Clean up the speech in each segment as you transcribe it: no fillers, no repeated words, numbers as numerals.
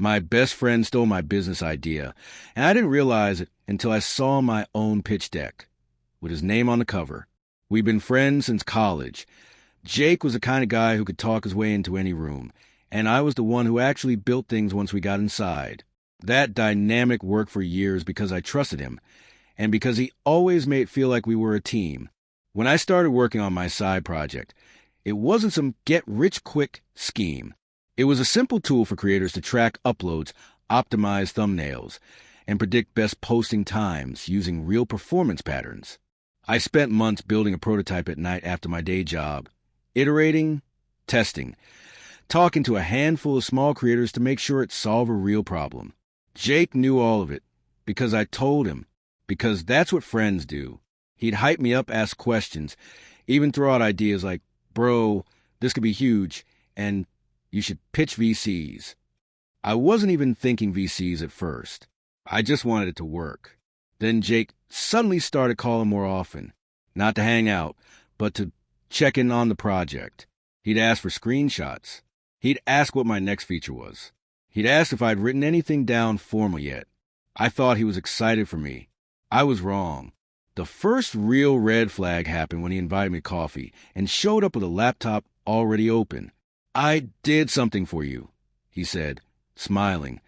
My best friend stole my business idea, and I didn't realize it until I saw my own pitch deck, with his name on the cover. We've been friends since college. Jake was the kind of guy who could talk his way into any room, and I was the one who actually built things once we got inside. That dynamic worked for years because I trusted him, and because he always made it feel like we were a team. When I started working on my side project, it wasn't some get-rich-quick scheme. It was a simple tool for creators to track uploads, optimize thumbnails, and predict best posting times using real performance patterns. I spent months building a prototype at night after my day job, iterating, testing, talking to a handful of small creators to make sure it solved a real problem. Jake knew all of it, because I told him, because that's what friends do. He'd hype me up, ask questions, even throw out ideas like, "Bro, this could be huge, and you should pitch VCs." I wasn't even thinking VCs at first. I just wanted it to work. Then Jake suddenly started calling more often, not to hang out, but to check in on the project. He'd ask for screenshots. He'd ask what my next feature was. He'd ask if I'd written anything down formal yet. I thought he was excited for me. I was wrong. The first real red flag happened when he invited me to coffee and showed up with a laptop already open. "I did something for you," he said, smiling,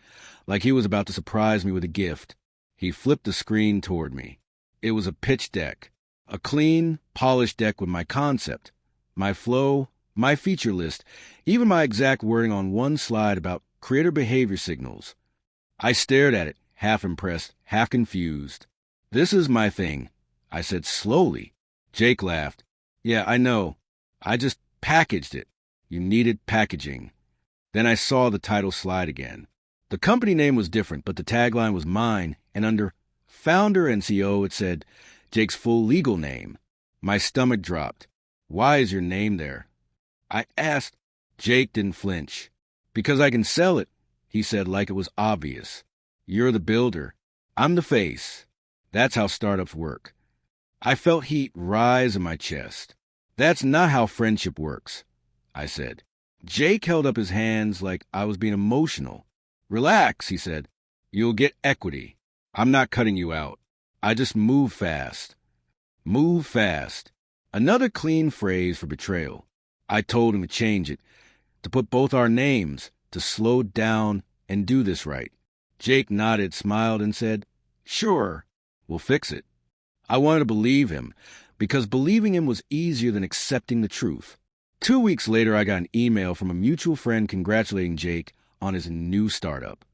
like he was about to surprise me with a gift. He flipped the screen toward me. It was a pitch deck, a clean, polished deck with my concept, my flow, my feature list, even my exact wording on one slide about creator behavior signals. I stared at it, half impressed, half confused. "This is my thing," I said slowly. Jake laughed. "Yeah, I know. I just packaged it. You needed packaging." Then I saw the title slide again. The company name was different, but the tagline was mine, and under founder and CEO it said Jake's full legal name. My stomach dropped. "Why is your name there?" I asked. Jake didn't flinch. "Because I can sell it," he said like it was obvious. "You're the builder. I'm the face." That's how startups work. I felt heat rise in my chest. "That's not how friendship works," I said. Jake held up his hands like I was being emotional. "Relax," he said. "You'll get equity. I'm not cutting you out. I just move fast." Move fast. Another clean phrase for betrayal. I told him to change it, to put both our names, to slow down and do this right. Jake nodded, smiled, and said, "Sure, we'll fix it." I wanted to believe him, because believing him was easier than accepting the truth. 2 weeks later, I got an email from a mutual friend congratulating Jake on his new startup.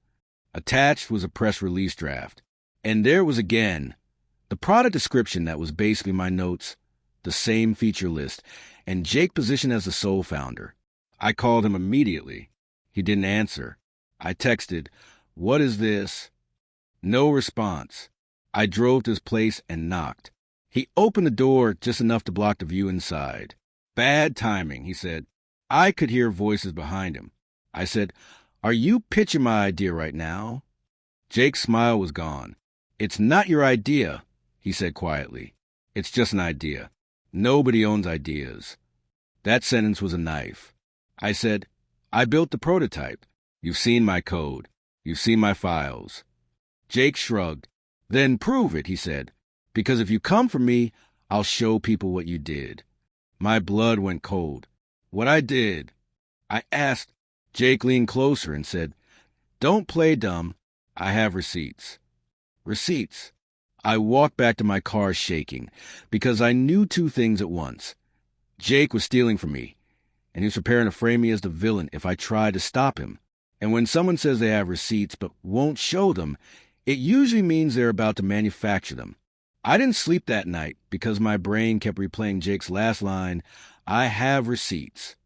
Attached was a press release draft. And there was again the product description that was basically my notes, the same feature list, and Jake positioned as the sole founder. I called him immediately. He didn't answer. I texted, "What is this?" No response. I drove to his place and knocked. He opened the door just enough to block the view inside. "Bad timing," he said. I could hear voices behind him. I said, "Are you pitching my idea right now?" Jake's smile was gone. "It's not your idea," he said quietly. "It's just an idea. Nobody owns ideas." That sentence was a knife. I said, "I built the prototype. You've seen my code. You've seen my files." Jake shrugged. "Then prove it," he said. "Because if you come for me, I'll show people what you did." My blood went cold. "What I did?" I asked. Jake leaned closer and said, "Don't play dumb. I have receipts." Receipts. I walked back to my car shaking, because I knew two things at once. Jake was stealing from me, and he was preparing to frame me as the villain if I tried to stop him. And when someone says they have receipts but won't show them, it usually means they're about to manufacture them. I didn't sleep that night because my brain kept replaying Jake's last line, "I have receipts."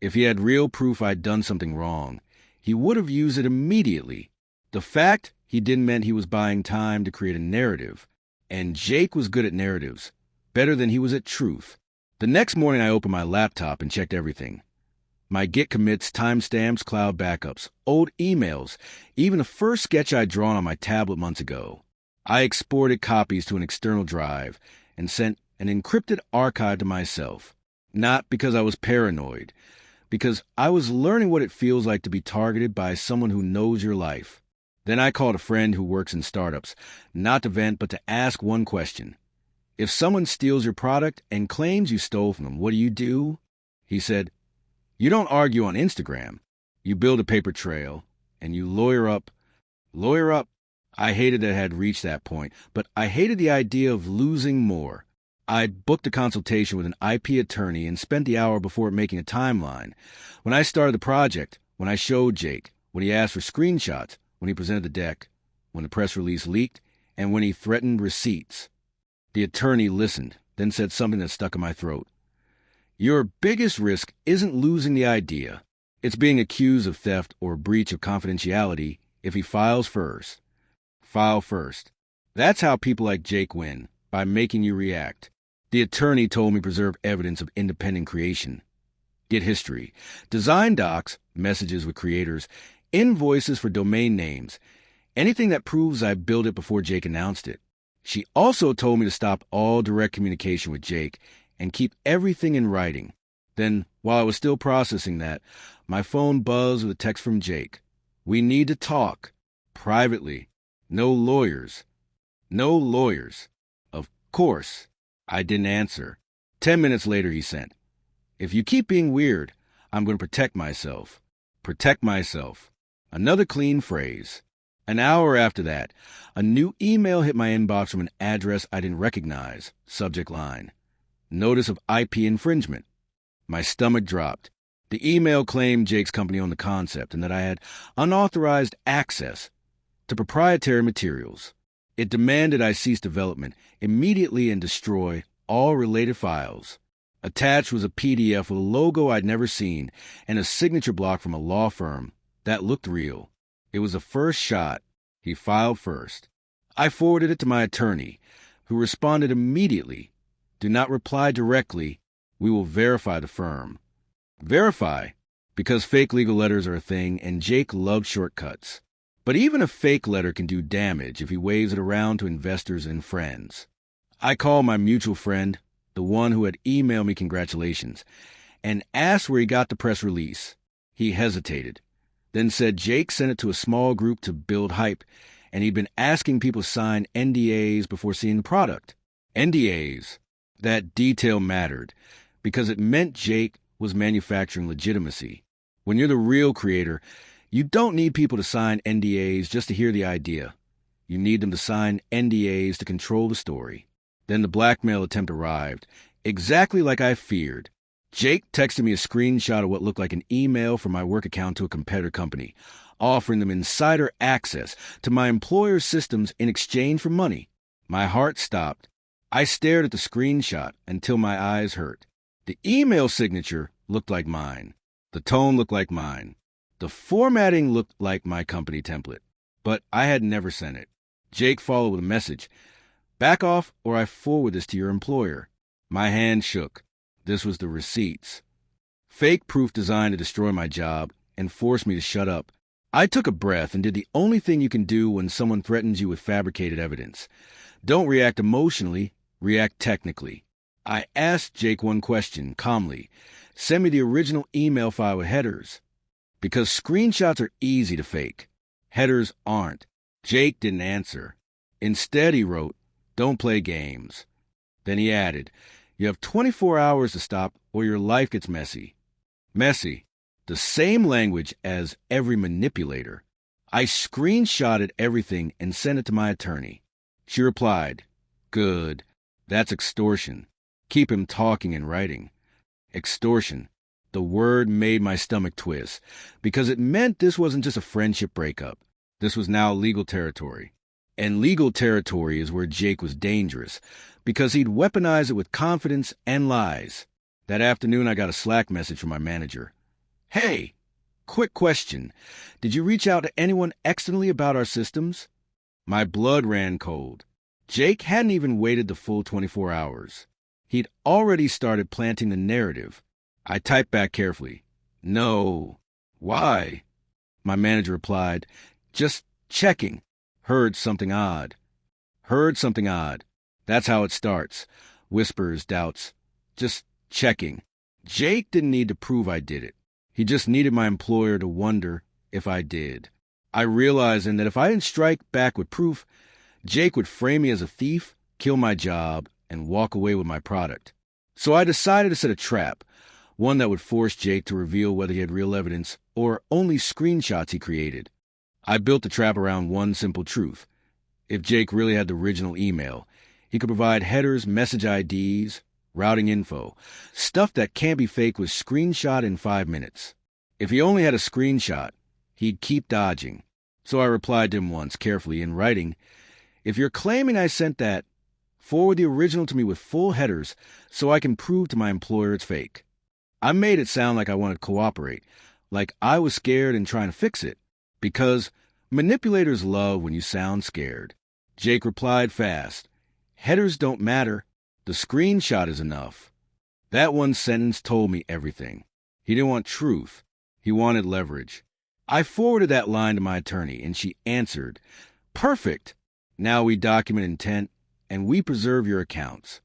If he had real proof I'd done something wrong, he would have used it immediately. The fact he didn't mean he was buying time to create a narrative. And Jake was good at narratives, better than he was at truth. The next morning I opened my laptop and checked everything. My Git commits, timestamps, cloud backups, old emails, even the first sketch I'd drawn on my tablet months ago. I exported copies to an external drive and sent an encrypted archive to myself. Not because I was paranoid, because I was learning what it feels like to be targeted by someone who knows your life. Then I called a friend who works in startups, not to vent, but to ask one question. If someone steals your product and claims you stole from them, what do? He said, you don't argue on Instagram. You build a paper trail, and you lawyer up. Lawyer up. I hated that I had reached that point, but I hated the idea of losing more. I booked a consultation with an IP attorney and spent the hour before making a timeline. When I started the project, when I showed Jake, when he asked for screenshots, when he presented the deck, when the press release leaked, and when he threatened receipts. The attorney listened, then said something that stuck in my throat. Your biggest risk isn't losing the idea. It's being accused of theft or breach of confidentiality if he files first. File first. That's how people like Jake win, by making you react. The attorney told me preserve evidence of independent creation. Get history. Design docs, messages with creators, invoices for domain names, anything that proves I built it before Jake announced it. She also told me to stop all direct communication with Jake and keep everything in writing. Then, while I was still processing that, my phone buzzed with a text from Jake. We need to talk. Privately. No lawyers. No lawyers. Of course. I didn't answer. 10 minutes later, he sent, if you keep being weird, I'm going to protect myself. Protect myself. Another clean phrase. An hour after that, a new email hit my inbox from an address I didn't recognize. Subject line. Notice of IP infringement. My stomach dropped. The email claimed Jake's company owned the concept and that I had unauthorized access to proprietary materials. It demanded I cease development immediately and destroy all related files. Attached was a PDF with a logo I'd never seen and a signature block from a law firm that looked real. It was the first shot. He filed first. I forwarded it to my attorney, who responded immediately. Do not reply directly. We will verify the firm. Verify, because fake legal letters are a thing, and Jake loved shortcuts. But even a fake letter can do damage if he waves it around to investors and friends. I called my mutual friend, the one who had emailed me congratulations, and asked where he got the press release. He hesitated, then said Jake sent it to a small group to build hype, and he'd been asking people to sign NDAs before seeing the product. NDAs. That detail mattered, because it meant Jake was manufacturing legitimacy. When you're the real creator, you don't need people to sign NDAs just to hear the idea. You need them to sign NDAs to control the story. Then the blackmail attempt arrived, exactly like I feared. Jake texted me a screenshot of what looked like an email from my work account to a competitor company, offering them insider access to my employer's systems in exchange for money. My heart stopped. I stared at the screenshot until my eyes hurt. The email signature looked like mine. The tone looked like mine. The formatting looked like my company template, but I had never sent it. Jake followed with a message. Back off or I forward this to your employer. My hand shook. This was the receipts. Fake proof designed to destroy my job and force me to shut up. I took a breath and did the only thing you can do when someone threatens you with fabricated evidence. Don't react emotionally, react technically. I asked Jake one question, calmly. Send me the original email file with headers. Because screenshots are easy to fake. Headers aren't. Jake didn't answer. Instead, he wrote, don't play games. Then he added, you have 24 hours to stop or your life gets messy. Messy. The same language as every manipulator. I screenshotted everything and sent it to my attorney. She replied, good. That's extortion. Keep him talking and writing. Extortion. The word made my stomach twist, because it meant this wasn't just a friendship breakup. This was now legal territory. And legal territory is where Jake was dangerous, because he'd weaponize it with confidence and lies. That afternoon, I got a Slack message from my manager. Hey, quick question. Did you reach out to anyone externally about our systems? My blood ran cold. Jake hadn't even waited the full 24 hours. He'd already started planting the narrative. I typed back carefully. No. Why? My manager replied, just checking. Heard something odd. Heard something odd. That's how it starts. Whispers, doubts. Just checking. Jake didn't need to prove I did it. He just needed my employer to wonder if I did. I realized then that if I didn't strike back with proof, Jake would frame me as a thief, kill my job, and walk away with my product. So I decided to set a trap, one that would force Jake to reveal whether he had real evidence or only screenshots he created. I built the trap around one simple truth. If Jake really had the original email, he could provide headers, message IDs, routing info, stuff that can't be faked with screenshot in 5 minutes. If he only had a screenshot, he'd keep dodging. So I replied to him once, carefully, in writing, "If you're claiming I sent that, forward the original to me with full headers so I can prove to my employer it's fake." I made it sound like I wanted to cooperate, like I was scared and trying to fix it, because manipulators love when you sound scared. Jake replied fast, "Headers don't matter. The screenshot is enough." That one sentence told me everything. He didn't want truth. He wanted leverage. I forwarded that line to my attorney, and she answered, "Perfect. Now we document intent, and we preserve your accounts."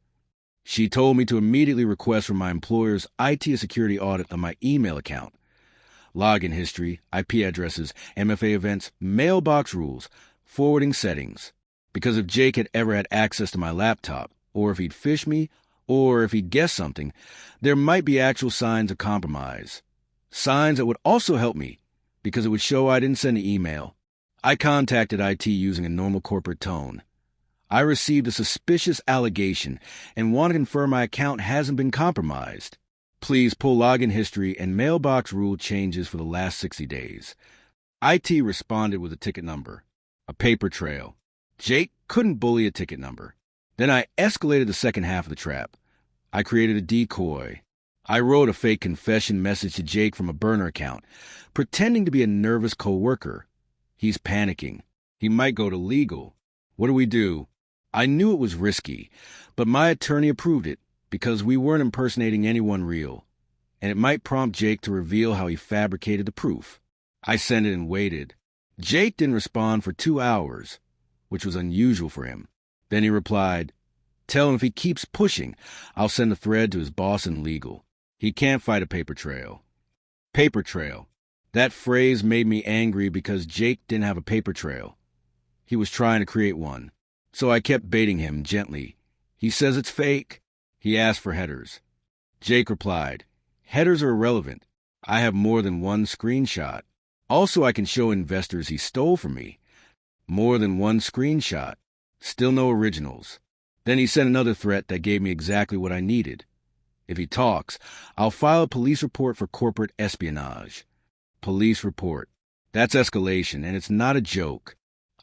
She told me to immediately request from my employer's IT security audit of my email account. Login history, IP addresses, MFA events, mailbox rules, forwarding settings. Because if Jake had ever had access to my laptop, or if he'd phished me, or if he'd guessed something, there might be actual signs of compromise. Signs that would also help me, because it would show I didn't send the email. I contacted IT using a normal corporate tone. I received a suspicious allegation and want to confirm my account hasn't been compromised. Please pull login history and mailbox rule changes for the last 60 days. IT responded with a ticket number, a paper trail. Jake couldn't bully a ticket number. Then I escalated the second half of the trap. I created a decoy. I wrote a fake confession message to Jake from a burner account, pretending to be a nervous coworker. He's panicking. He might go to legal. What do we do? I knew it was risky, but my attorney approved it because we weren't impersonating anyone real, and it might prompt Jake to reveal how he fabricated the proof. I sent it and waited. Jake didn't respond for 2 hours, which was unusual for him. Then he replied, "Tell him if he keeps pushing, I'll send a thread to his boss in legal. He can't fight a paper trail." Paper trail. That phrase made me angry because Jake didn't have a paper trail. He was trying to create one. So I kept baiting him gently. He says it's fake. He asked for headers. Jake replied, "Headers are irrelevant. I have more than one screenshot. Also, I can show investors he stole from me. More than one screenshot. Still no originals." Then he sent another threat that gave me exactly what I needed. If he talks, I'll file a police report for corporate espionage. Police report. That's escalation, and it's not a joke.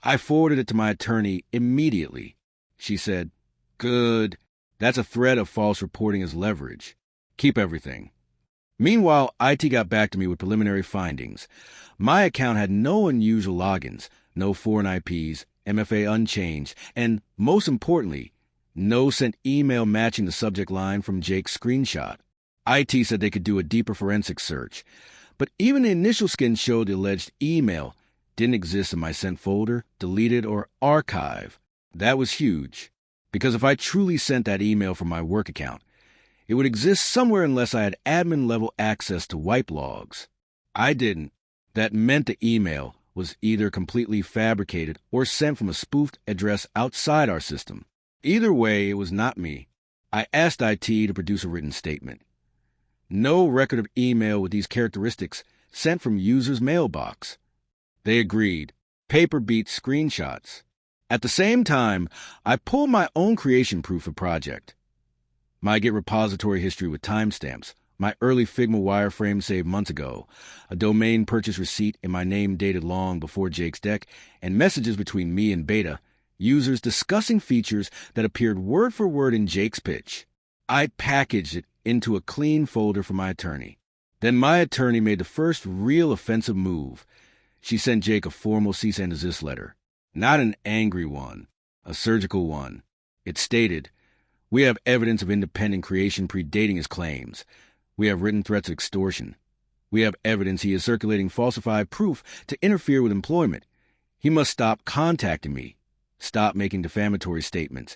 I forwarded it to my attorney immediately. She said, "Good. That's a threat of false reporting as leverage. Keep everything." Meanwhile, IT got back to me with preliminary findings. My account had no unusual logins, no foreign IPs, MFA unchanged, and, most importantly, no sent email matching the subject line from Jake's screenshot. IT said they could do a deeper forensic search, but even the initial scan showed the alleged email didn't exist in my sent folder, deleted, or archive. That was huge, because if I truly sent that email from my work account, it would exist somewhere unless I had admin-level access to wipe logs. I didn't. That meant the email was either completely fabricated or sent from a spoofed address outside our system. Either way, it was not me. I asked IT to produce a written statement. No record of email with these characteristics sent from user's mailbox. They agreed. Paper beats screenshots. At the same time, I pulled my own creation proof of project. My Git repository history with timestamps, my early Figma wireframe saved months ago, a domain purchase receipt in my name dated long before Jake's deck, and messages between me and Beta, users discussing features that appeared word for word in Jake's pitch. I packaged it into a clean folder for my attorney. Then my attorney made the first real offensive move. She sent Jake a formal cease and desist letter. Not an angry one, a surgical one. It stated, "We have evidence of independent creation predating his claims. We have written threats of extortion. We have evidence he is circulating falsified proof to interfere with employment. He must stop contacting me, stop making defamatory statements,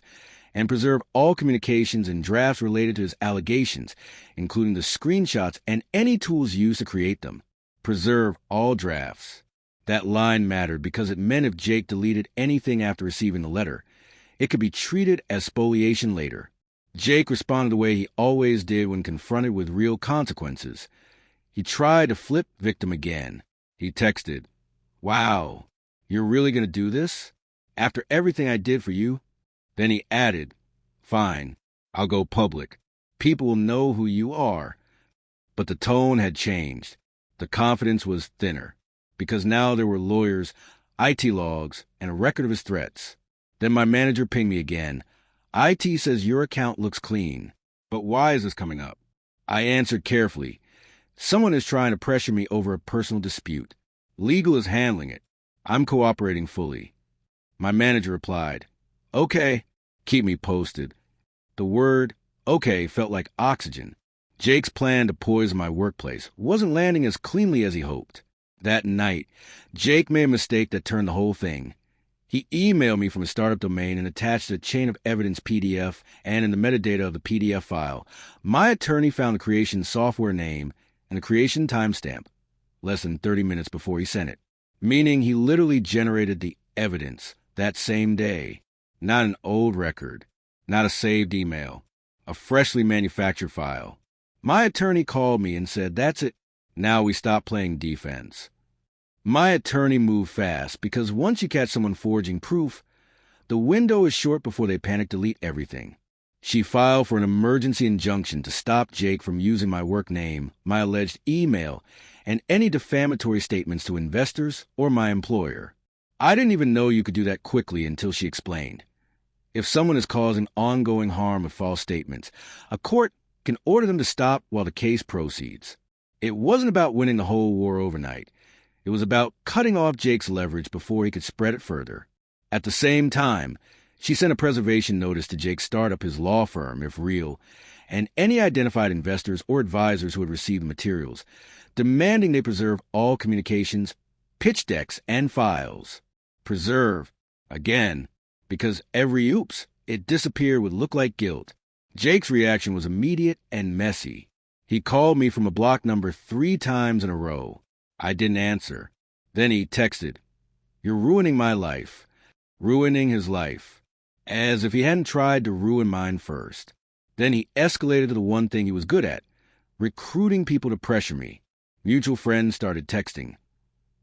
and preserve all communications and drafts related to his allegations, including the screenshots and any tools used to create them. Preserve all drafts. That line mattered because it meant if Jake deleted anything after receiving the letter, it could be treated as spoliation later. Jake responded the way he always did when confronted with real consequences. He tried to flip victim again. He texted, "Wow, you're really going to do this? After everything I did for you?" Then he added, "Fine, I'll go public. People will know who you are." But the tone had changed. The confidence was thinner, because now there were lawyers, IT logs, and a record of his threats. Then my manager pinged me again. "IT says your account looks clean, but why is this coming up?" I answered carefully. "Someone is trying to pressure me over a personal dispute. Legal is handling it. I'm cooperating fully." My manager replied, "Okay, keep me posted." The word "okay" felt like oxygen. Jake's plan to poison my workplace wasn't landing as cleanly as he hoped. That night, Jake made a mistake that turned the whole thing. He emailed me from a startup domain and attached a chain of evidence PDF, and in the metadata of the PDF file, my attorney found the creation software name and the creation timestamp, less than 30 minutes before he sent it, meaning he literally generated the evidence that same day. Not an old record, not a saved email, a freshly manufactured file. My attorney called me and said, "That's it. Now we stop playing defense." My attorney moved fast because once you catch someone forging proof, the window is short before they panic delete everything. She filed for an emergency injunction to stop Jake from using my work name, my alleged email, and any defamatory statements to investors or my employer. I didn't even know you could do that quickly until she explained. If someone is causing ongoing harm with false statements, a court can order them to stop while the case proceeds. It wasn't about winning the whole war overnight. It was about cutting off Jake's leverage before he could spread it further. At the same time, she sent a preservation notice to Jake start up his law firm, if real, and any identified investors or advisors who had received the materials, demanding they preserve all communications, pitch decks, and files. Preserve, again, because every oops, it disappeared would look like guilt. Jake's reaction was immediate and messy. He called me from a block number 3 times in a row. I didn't answer. Then he texted, "You're ruining my life." Ruining his life. As if he hadn't tried to ruin mine first. Then he escalated to the one thing he was good at, recruiting people to pressure me. Mutual friends started texting.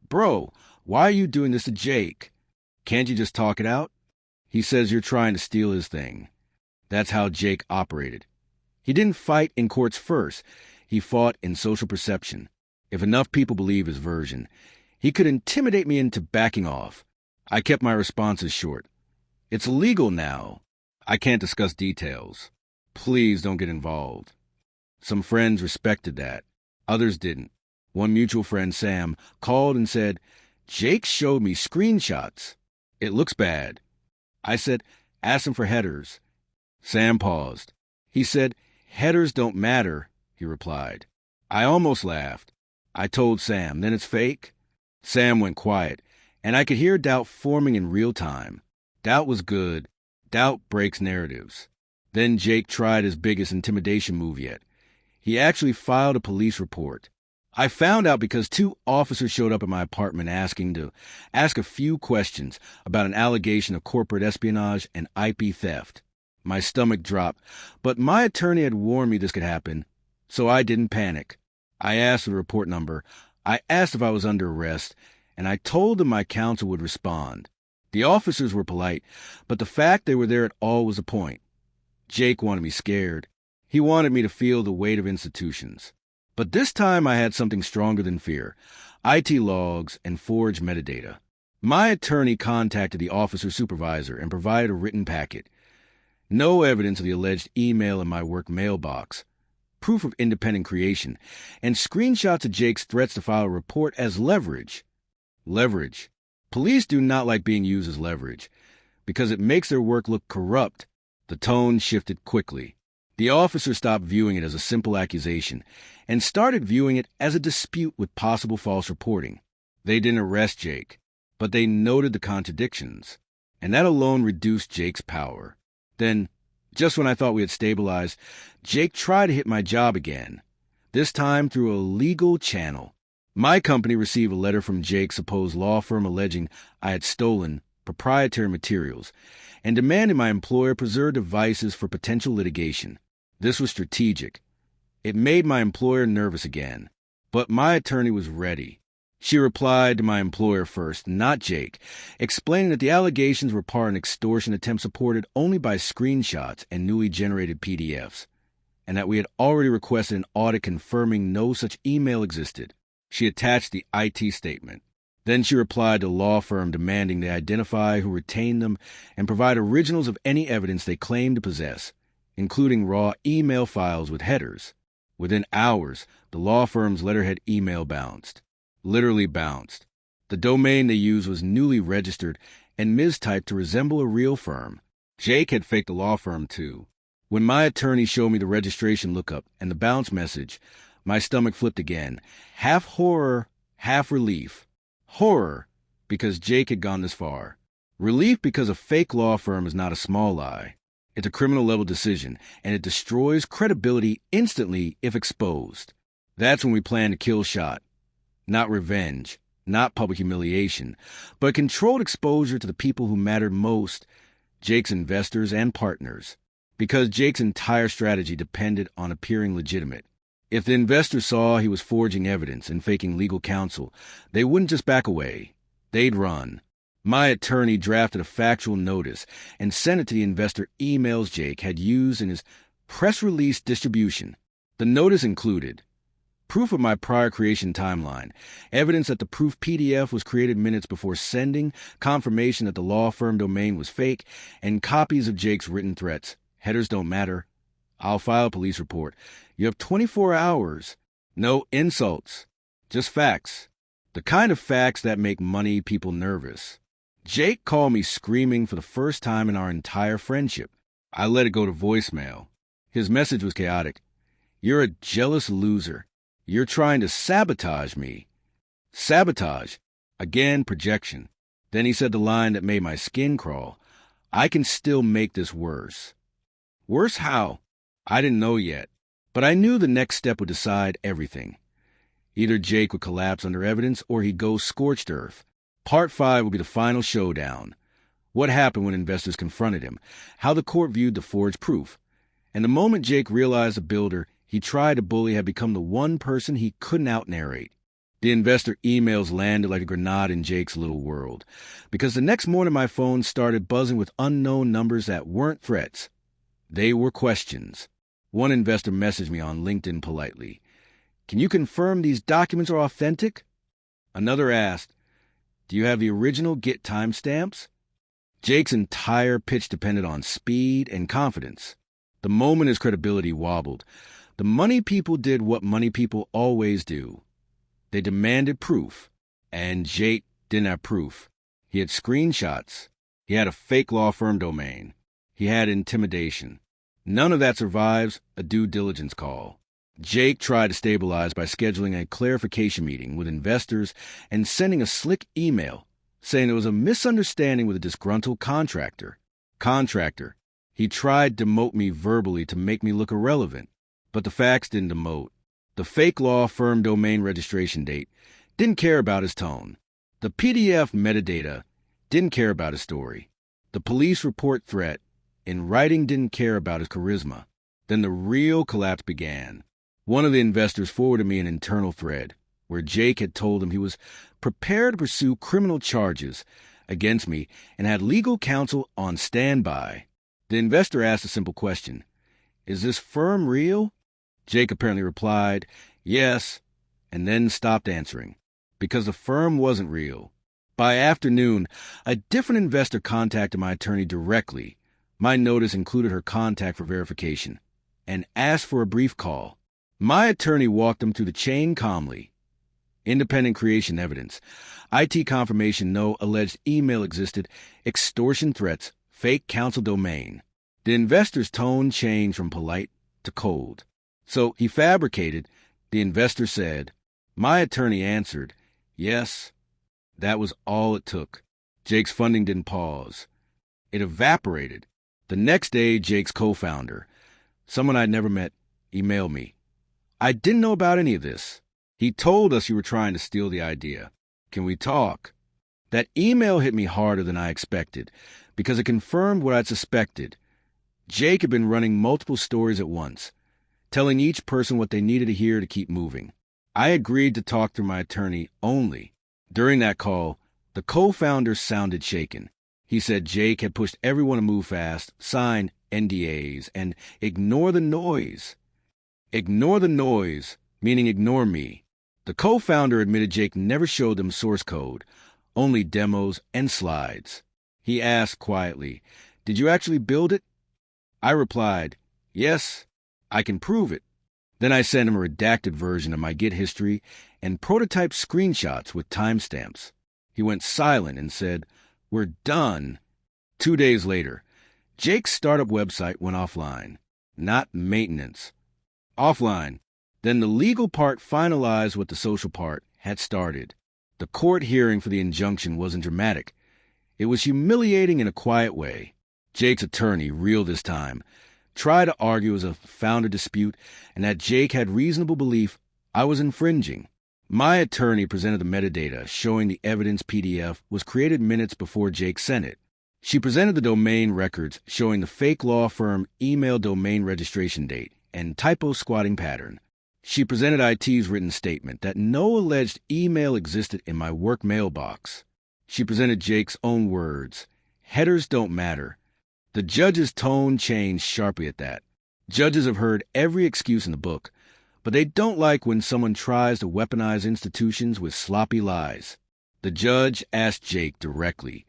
"Bro, why are you doing this to Jake? Can't you just talk it out? He says you're trying to steal his thing." That's how Jake operated. He didn't fight in courts first. He fought in social perception. If enough people believe his version, he could intimidate me into backing off. I kept my responses short. "It's illegal now. I can't discuss details. Please don't get involved." Some friends respected that. Others didn't. One mutual friend, Sam, called and said, "Jake showed me screenshots. It looks bad." I said, "Ask him for headers." Sam paused. He said, "Headers don't matter," he replied. I almost laughed. I told Sam, "Then it's fake?" Sam went quiet, and I could hear doubt forming in real time. Doubt was good. Doubt breaks narratives. Then Jake tried his biggest intimidation move yet. He actually filed a police report. I found out because 2 officers showed up at my apartment asking to ask a few questions about an allegation of corporate espionage and IP theft. My stomach dropped, but my attorney had warned me this could happen, so I didn't panic. I asked for the report number. I asked if I was under arrest, and I told them my counsel would respond. The officers were polite, but the fact they were there at all was the point. Jake wanted me scared. He wanted me to feel the weight of institutions. But this time I had something stronger than fear: IT logs and forged metadata. My attorney contacted the officer supervisor and provided a written packet. No evidence of the alleged email in my work mailbox, proof of independent creation, and screenshots of Jake's threats to file a report as leverage. Leverage. Police do not like being used as leverage because it makes their work look corrupt. The tone shifted quickly. The officer stopped viewing it as a simple accusation and started viewing it as a dispute with possible false reporting. They didn't arrest Jake, but they noted the contradictions, and that alone reduced Jake's power. Then Just when I thought we had stabilized, Jake tried to hit my job again, this time through a legal channel. My company received a letter from Jake's supposed law firm alleging I had stolen proprietary materials and demanded my employer preserve devices for potential litigation. This was strategic. It made my employer nervous again, but my attorney was ready. She replied to my employer first, not Jake, explaining that the allegations were part of an extortion attempt supported only by screenshots and newly generated PDFs, and that we had already requested an audit confirming no such email existed. She attached the IT statement. Then she replied to the law firm demanding they identify who retained them and provide originals of any evidence they claimed to possess, including raw email files with headers. Within hours, the law firm's letterhead email bounced. Literally bounced. The domain they used was newly registered and mistyped to resemble a real firm. Jake had faked the law firm too. When my attorney showed me the registration lookup and the bounce message, my stomach flipped again. Half horror, half relief. Horror, because Jake had gone this far. Relief because a fake law firm is not a small lie. It's a criminal-level decision, and it destroys credibility instantly if exposed. That's when we plan to kill Shot. Not revenge, not public humiliation, but controlled exposure to the people who mattered most, Jake's investors and partners, because Jake's entire strategy depended on appearing legitimate. If the investors saw he was forging evidence and faking legal counsel, they wouldn't just back away. They'd run. My attorney drafted a factual notice and sent it to the investor emails Jake had used in his press release distribution. The notice included proof of my prior creation timeline, evidence that the proof PDF was created minutes before sending, confirmation that the law firm domain was fake, and copies of Jake's written threats. Headers don't matter. I'll file a police report. You have 24 hours. No insults. Just facts. The kind of facts that make money people nervous. Jake called me screaming for the first time in our entire friendship. I let it go to voicemail. His message was chaotic. You're a jealous loser. You're trying to sabotage me. Sabotage. Again, projection. Then he said the line that made my skin crawl. I can still make this worse. Worse how? I didn't know yet. But I knew the next step would decide everything. Either Jake would collapse under evidence or he'd go scorched earth. Part 5 would be the final showdown. What happened when investors confronted him, how the court viewed the forged proof. And the moment Jake realized the builder he tried to bully had become the one person he couldn't out-narrate. The investor emails landed like a grenade in Jake's little world, because the next morning my phone started buzzing with unknown numbers that weren't threats. They were questions. One investor messaged me on LinkedIn politely. Can you confirm these documents are authentic? Another asked, do you have the original Git timestamps? Jake's entire pitch depended on speed and confidence. The moment his credibility wobbled, the money people did what money people always do. They demanded proof, and Jake didn't have proof. He had screenshots. He had a fake law firm domain. He had intimidation. None of that survives a due diligence call. Jake tried to stabilize by scheduling a clarification meeting with investors and sending a slick email saying it was a misunderstanding with a disgruntled contractor. He tried to demote me verbally to make me look irrelevant, but the facts didn't demote. The fake law firm domain registration date didn't care about his tone. The PDF metadata didn't care about his story. The police report threat in writing didn't care about his charisma. Then the real collapse began. One of the investors forwarded me an internal thread where Jake had told him he was prepared to pursue criminal charges against me and had legal counsel on standby. The investor asked a simple question. Is this firm real? Jake apparently replied, yes, and then stopped answering, because the firm wasn't real. By afternoon, a different investor contacted my attorney directly. My notice included her contact for verification, and asked for a brief call. My attorney walked him through the chain calmly. Independent creation evidence, IT confirmation no alleged email existed, extortion threats, fake counsel domain. The investor's tone changed from polite to cold. So he fabricated, the investor said. My attorney answered, yes. That was all it took. Jake's funding didn't pause. It evaporated. The next day, Jake's co-founder, someone I'd never met, emailed me. I didn't know about any of this. He told us you were trying to steal the idea. Can we talk? That email hit me harder than I expected because it confirmed what I'd suspected. Jake had been running multiple stories at once, telling each person what they needed to hear to keep moving. I agreed to talk through my attorney only. During that call, the co-founder sounded shaken. He said Jake had pushed everyone to move fast, sign NDAs, and ignore the noise. Ignore the noise, meaning ignore me. The co-founder admitted Jake never showed them source code, only demos and slides. He asked quietly, "Did you actually build it?" I replied, "Yes, I can prove it." Then I sent him a redacted version of my Git history and prototype screenshots with timestamps. He went silent and said, "We're done." 2 days later, Jake's startup website went offline. Not maintenance. Offline. Then the legal part finalized what the social part had started. The court hearing for the injunction wasn't dramatic. It was humiliating in a quiet way. Jake's attorney, real this time, tried to argue it was a founder dispute and that Jake had reasonable belief I was infringing. My attorney presented the metadata showing the evidence PDF was created minutes before Jake sent it. She presented the domain records showing the fake law firm email domain registration date and typo squatting pattern. She presented IT's written statement that no alleged email existed in my work mailbox. She presented Jake's own words. Headers don't matter. The judge's tone changed sharply at that. Judges have heard every excuse in the book, but they don't like when someone tries to weaponize institutions with sloppy lies. The judge asked Jake directly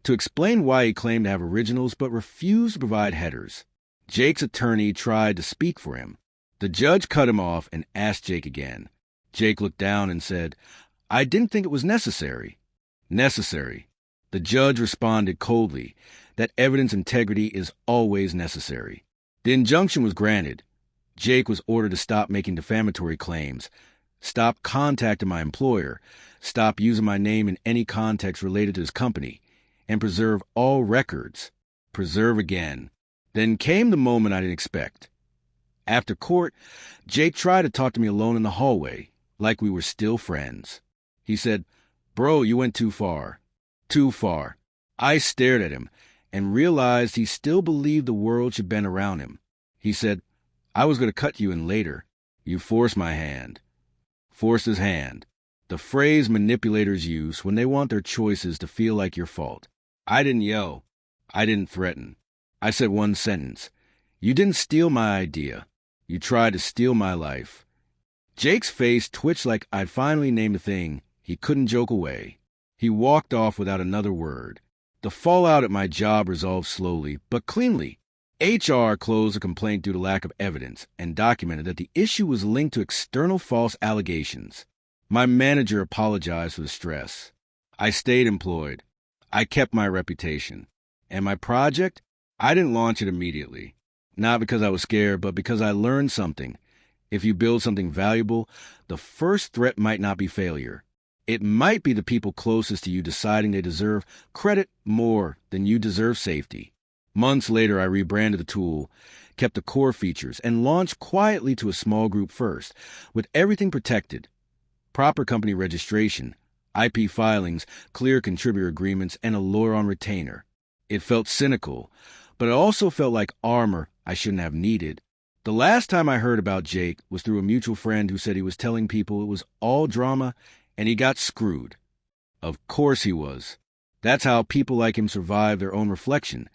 to explain why he claimed to have originals but refused to provide headers. Jake's attorney tried to speak for him. The judge cut him off and asked Jake again. Jake looked down and said, "I didn't think it was necessary." Necessary. The judge responded coldly that evidence integrity is always necessary. The injunction was granted. Jake was ordered to stop making defamatory claims, stop contacting my employer, stop using my name in any context related to his company, and preserve all records. Preserve again. Then came the moment I didn't expect. After court, Jake tried to talk to me alone in the hallway, like we were still friends. He said, "Bro, you went too far. Too far." I stared at him and realized he still believed the world should bend around him. He said, "I was going to cut you in later. You forced my hand." Forced his hand. The phrase manipulators use when they want their choices to feel like your fault. I didn't yell. I didn't threaten. I said one sentence. "You didn't steal my idea. You tried to steal my life." Jake's face twitched like I'd finally named a thing he couldn't joke away. He walked off without another word. The fallout at my job resolved slowly, but cleanly. HR closed a complaint due to lack of evidence and documented that the issue was linked to external false allegations. My manager apologized for the stress. I stayed employed. I kept my reputation. And my project? I didn't launch it immediately. Not because I was scared, but because I learned something. If you build something valuable, the first threat might not be failure. It might be the people closest to you deciding they deserve credit more than you deserve safety. Months later, I rebranded the tool, kept the core features, and launched quietly to a small group first, with everything protected. Proper company registration, IP filings, clear contributor agreements, and a lawyer on retainer. It felt cynical, but it also felt like armor I shouldn't have needed. The last time I heard about Jake was through a mutual friend who said he was telling people it was all drama and he got screwed. Of course he was. That's how people like him survive their own reflection,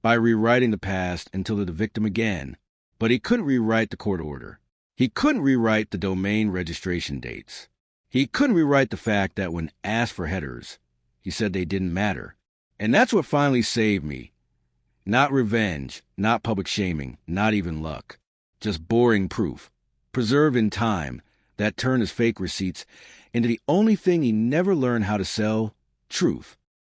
by rewriting the past until they're the victim again. But he couldn't rewrite the court order. He couldn't rewrite the domain registration dates. He couldn't rewrite the fact that when asked for headers, he said they didn't matter. And that's what finally saved me. Not revenge, not public shaming, not even luck. Just boring proof, preserved in time, that turned his fake receipts into the only thing he never learned how to sell, truth.